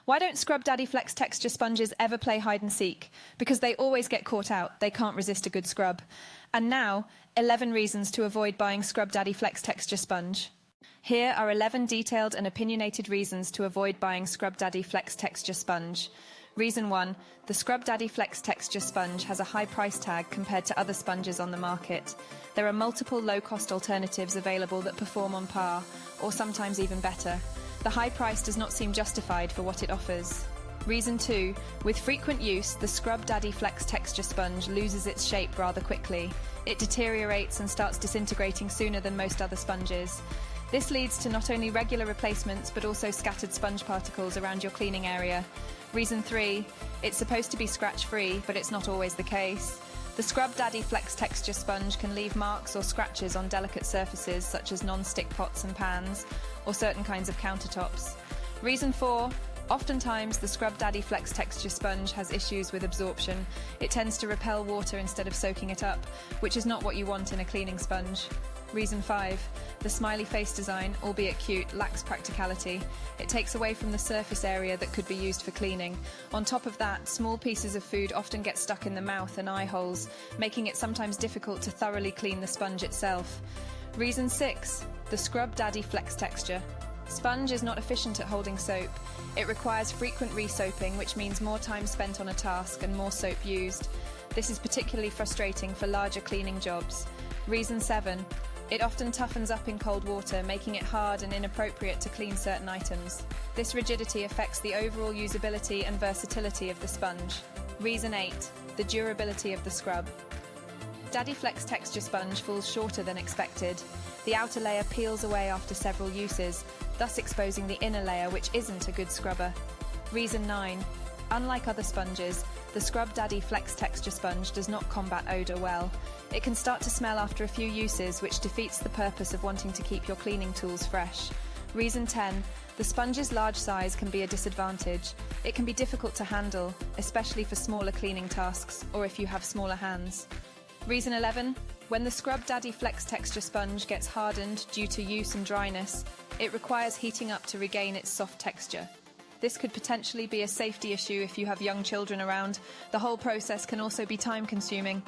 Why don't Scrub Daddy FlexTexture sponges ever play hide and seek? Because they always get caught out. They can't resist a good scrub. And now, 11 reasons to avoid buying Scrub Daddy FlexTexture Sponge. Here are 11 detailed and opinionated reasons to avoid buying Scrub Daddy FlexTexture Sponge. Reason 1. The Scrub Daddy FlexTexture Sponge has a high price tag compared to other sponges on the market. There are multiple low-cost alternatives available that perform on par, or sometimes even better. The high price does not seem justified for what it offers. Reason 2. With frequent use, the Scrub Daddy FlexTexture Sponge loses its shape rather quickly. It deteriorates and starts disintegrating sooner than most other sponges. This leads to not only regular replacements but also scattered sponge particles around your cleaning area. Reason 3. It's supposed to be scratch-free, but it's not always the case. The Scrub Daddy FlexTexture Sponge can leave marks or scratches on delicate surfaces such as non-stick pots and pans, or certain kinds of countertops. Reason 4. Oftentimes, the Scrub Daddy FlexTexture Sponge has issues with absorption. It tends to repel water instead of soaking it up, which is not what you want in a cleaning sponge. Reason 5. The smiley face design, albeit cute, lacks practicality. It takes away from the surface area that could be used for cleaning. On top of that, small pieces of food often get stuck in the mouth and eye holes, making it sometimes difficult to thoroughly clean the sponge itself. Reason 6. The Scrub Daddy FlexTexture Sponge is not efficient at holding soap. It requires frequent re-soaping, which means more time spent on a task and more soap used. This is particularly frustrating for larger cleaning jobs. Reason 7. It often toughens up in cold water, making it hard and inappropriate to clean certain items. This rigidity affects the overall usability and versatility of the sponge. Reason 8. The durability of the scrub. Daddy FlexTexture Sponge falls shorter than expected. The outer layer peels away after several uses, thus exposing the inner layer, which isn't a good scrubber. Reason 9. Unlike other sponges, the Scrub Daddy FlexTexture Sponge does not combat odour well. It can start to smell after a few uses, which defeats the purpose of wanting to keep your cleaning tools fresh. Reason 10. The sponge's large size can be a disadvantage. It can be difficult to handle, especially for smaller cleaning tasks or if you have smaller hands. Reason 11. When the Scrub Daddy FlexTexture Sponge gets hardened due to use and dryness, it requires heating up to regain its soft texture. This could potentially be a safety issue if you have young children around. The whole process can also be time-consuming.